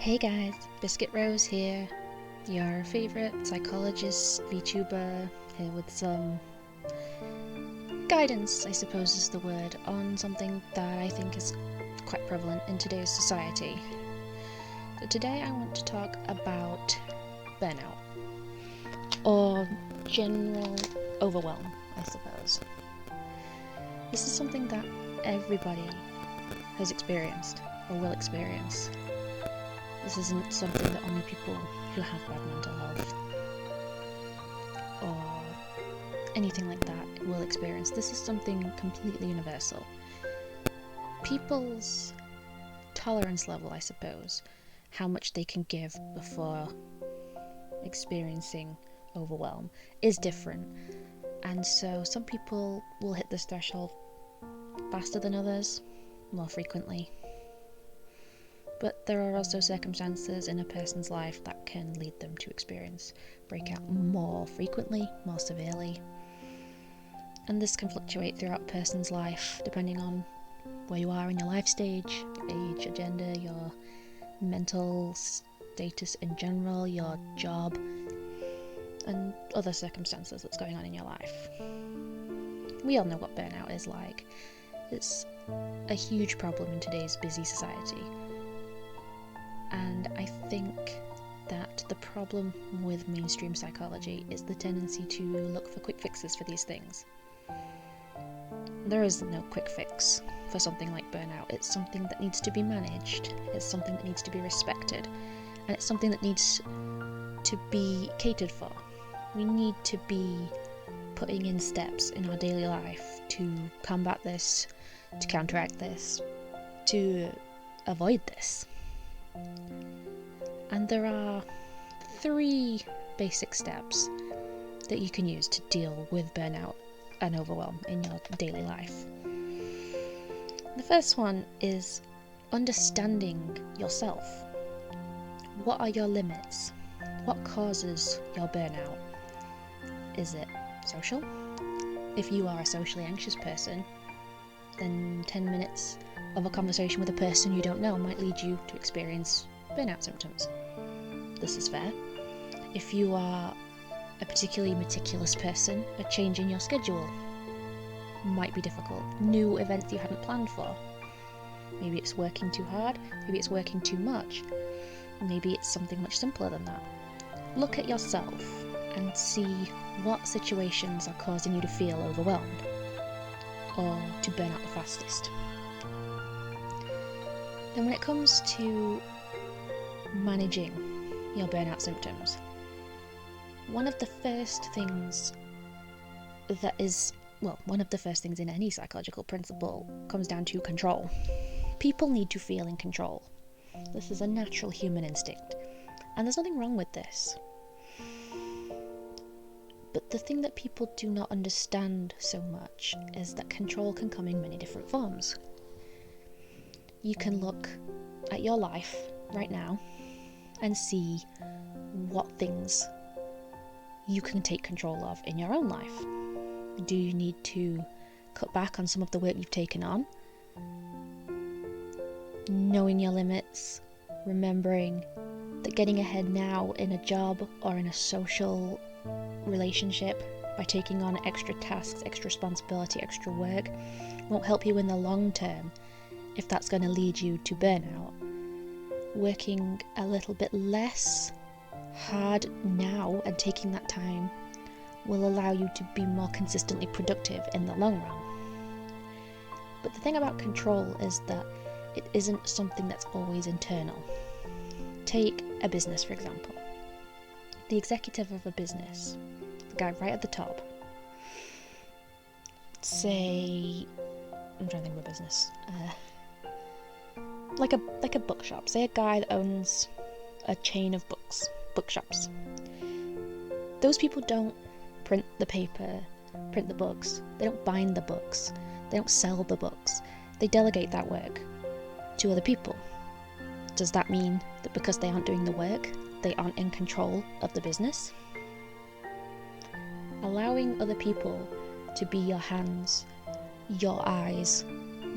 Hey guys, Biscuit Rose here, your favourite psychologist, VTuber, here with some guidance, I suppose is the word, on something that I think is quite prevalent in today's society. So today I want to talk about burnout, or general overwhelm, I suppose. This is something that everybody has experienced, or will experience. This isn't something that only people who have bad mental health or anything like that will experience. This is something completely universal. People's tolerance level, I suppose, how much they can give before experiencing overwhelm is different. And so some people will hit this threshold faster than others, more frequently. But there are also circumstances in a person's life that can lead them to experience breakout more frequently, more severely. And this can fluctuate throughout a person's life depending on where you are in your life stage, your age, your gender, your mental status in general, your job, and other circumstances that's going on in your life. We all know what burnout is like. It's a huge problem in today's busy society. And I think that the problem with mainstream psychology is the tendency to look for quick fixes for these things. There is no quick fix for something like burnout. It's something that needs to be managed, it's something that needs to be respected, and it's something that needs to be catered for. We need to be putting in steps in our daily life to combat this, to counteract this, to avoid this. And there are 3 basic steps that you can use to deal with burnout and overwhelm in your daily life. The first one is understanding yourself. What are your limits? What causes your burnout? Is it social? If you are a socially anxious person, then 10 minutes of a conversation with a person you don't know might lead you to experience burnout symptoms. This is fair. If you are a particularly meticulous person, a change in your schedule might be difficult. New events you hadn't planned for. Maybe it's working too hard, maybe it's working too much, maybe it's something much simpler than that. Look at yourself and see what situations are causing you to feel overwhelmed or to burn out the fastest. Then when it comes to managing your burnout symptoms, one of the first things in any psychological principle comes down to control. People need to feel in control. This is a natural human instinct, and there's nothing wrong with this. But the thing that people do not understand so much is that control can come in many different forms. You can look at your life right now and see what things you can take control of in your own life. Do you need to cut back on some of the work you've taken on? Knowing your limits, remembering that getting ahead now in a job or in a social relationship by taking on extra tasks, extra responsibility, extra work won't help you in the long term if that's going to lead you to burnout. Working a little bit less hard now and taking that time will allow you to be more consistently productive in the long run. But the thing about control is that it isn't something that's always internal. Take a business, for example. The executive of a business, the guy right at the top, say, I'm trying to think of a business, like a bookshop. Say a guy that owns a chain of bookshops. Those people don't print the paper, print the books. They don't bind the books. They don't sell the books. They delegate that work to other people. Does that mean that because they aren't doing the work, they aren't in control of the business? Allowing other people to be your hands, your eyes,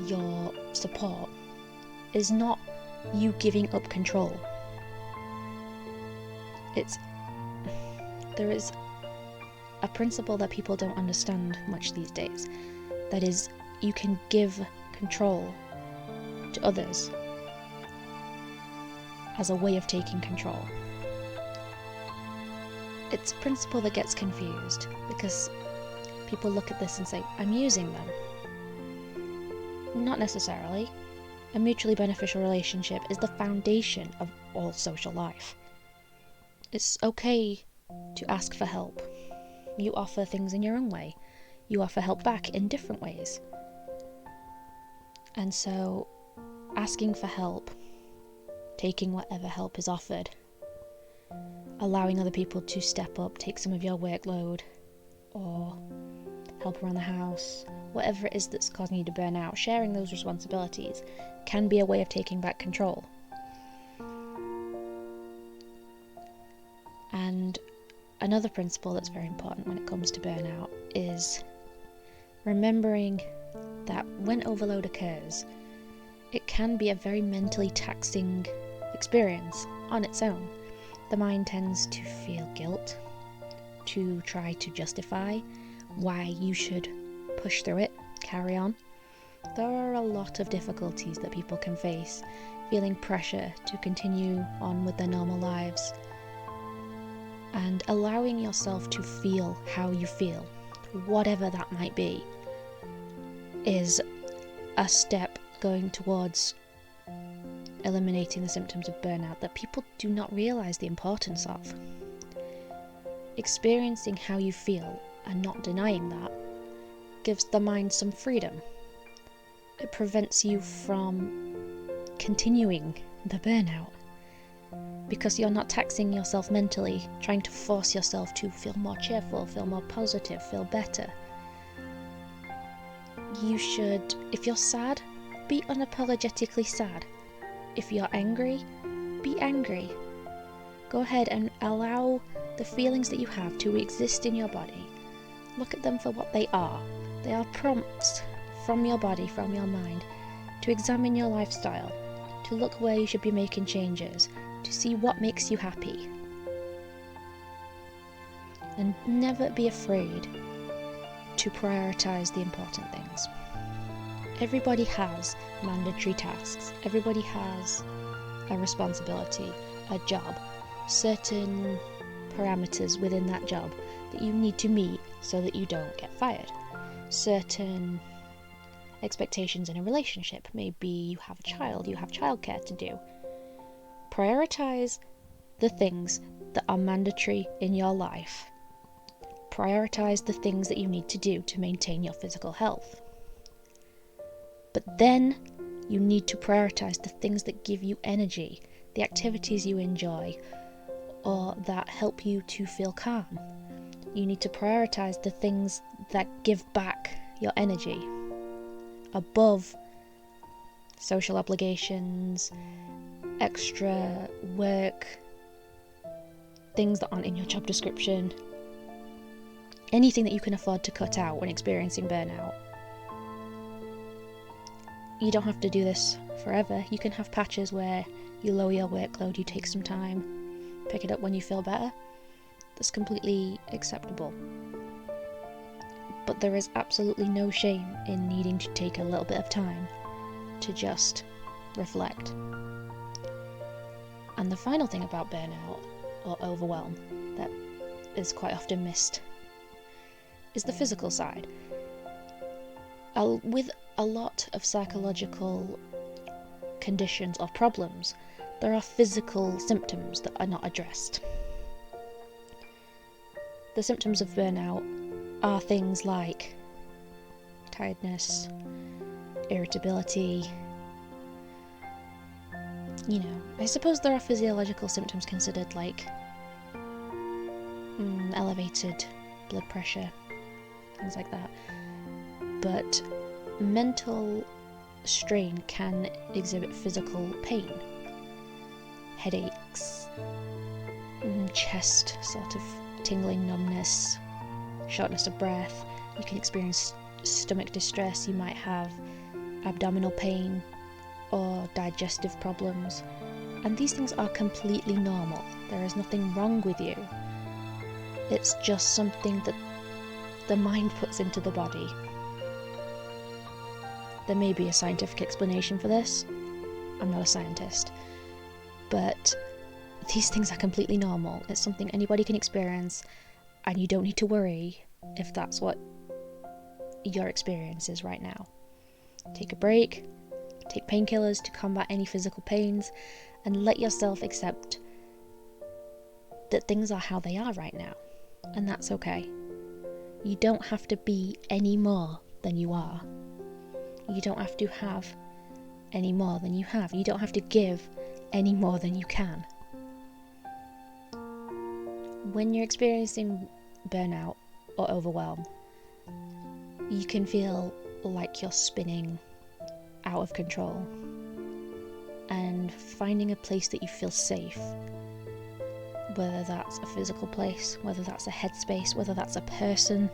your support is not you giving up control. There is a principle that people don't understand much these days. That is, you can give control to others as a way of taking control. It's a principle that gets confused because people look at this and say, I'm using them. Not necessarily. A mutually beneficial relationship is the foundation of all social life. It's okay to ask for help. You offer things in your own way. You offer help back in different ways. And so, asking for help, taking whatever help is offered, allowing other people to step up, take some of your workload, or help around the house, whatever it is that's causing you to burn out, sharing those responsibilities can be a way of taking back control. And another principle that's very important when it comes to burnout is remembering that when overload occurs, it can be a very mentally taxing experience on its own. The mind tends to feel guilt, to try to justify why you should push through it, carry on. There are a lot of difficulties that people can face, feeling pressure to continue on with their normal lives, and allowing yourself to feel how you feel, whatever that might be, is a step going towards eliminating the symptoms of burnout that people do not realise the importance of. Experiencing how you feel and not denying that gives the mind some freedom. It prevents you from continuing the burnout because you're not taxing yourself mentally, trying to force yourself to feel more cheerful, feel more positive, feel better. You should, if you're sad, be unapologetically sad. If you're angry, be angry. Go ahead and allow the feelings that you have to exist in your body. Look at them for what they are. They are prompts from your body, from your mind, to examine your lifestyle, to look where you should be making changes, to see what makes you happy. And never be afraid to prioritise the important things. Everybody has mandatory tasks. Everybody has a responsibility, a job, certain parameters within that job that you need to meet so that you don't get fired. Certain expectations in a relationship. Maybe you have a child, you have childcare to do. Prioritise the things that are mandatory in your life. Prioritise the things that you need to do to maintain your physical health. But then you need to prioritise the things that give you energy, the activities you enjoy, or that help you to feel calm. You need to prioritise the things that give back your energy above social obligations, extra work, things that aren't in your job description, anything that you can afford to cut out when experiencing burnout. You don't have to do this forever. You can have patches where you lower your workload, you take some time, pick it up when you feel better. That's completely acceptable. But there is absolutely no shame in needing to take a little bit of time to just reflect. And the final thing about burnout or overwhelm that is quite often missed is the physical side. With a lot of psychological conditions or problems, there are physical symptoms that are not addressed. The symptoms of burnout are things like tiredness, irritability. I suppose there are physiological symptoms considered like elevated blood pressure, things like that. But mental strain can exhibit physical pain, headaches, chest sort of tingling, numbness, shortness of breath. You can experience stomach distress. You might have abdominal pain or digestive problems. And these things are completely normal. There is nothing wrong with you. It's just something that the mind puts into the body. There may be a scientific explanation for this. I'm not a scientist. But these things are completely normal. It's something anybody can experience, and you don't need to worry if that's what your experience is right now. Take a break, take painkillers to combat any physical pains, and let yourself accept that things are how they are right now, and that's okay. You don't have to be any more than you are. You don't have to have any more than you have. You don't have to give any more than you can. When you're experiencing burnout or overwhelm, you can feel like you're spinning out of control, and finding a place that you feel safe, whether that's a physical place, whether that's a headspace, whether that's a person,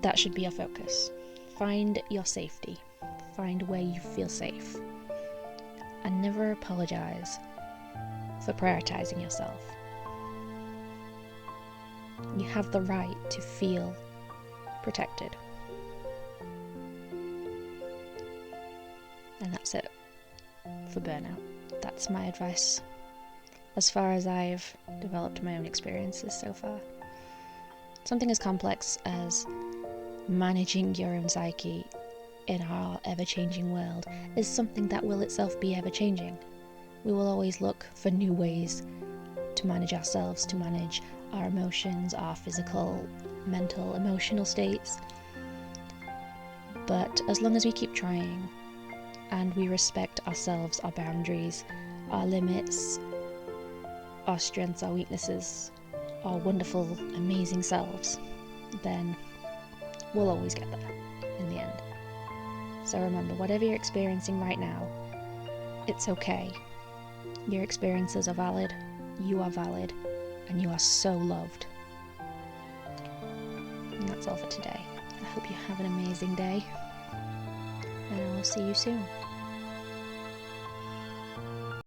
that should be your focus. Find your safety. Find where you feel safe. And never apologize for prioritizing yourself. You have the right to feel protected. And that's it for burnout. That's my advice as far as I've developed my own experiences so far. Something as complex as managing your own psyche in our ever-changing world is something that will itself be ever-changing. We will always look for new ways to manage ourselves, to manage our emotions, our physical, mental, emotional states. But as long as we keep trying and we respect ourselves, our boundaries, our limits, our strengths, our weaknesses, our wonderful, amazing selves, then we'll always get there in the end. So remember, whatever you're experiencing right now, it's okay. Your experiences are valid, you are valid, and you are so loved. And that's all for today. I hope you have an amazing day, and I will see you soon.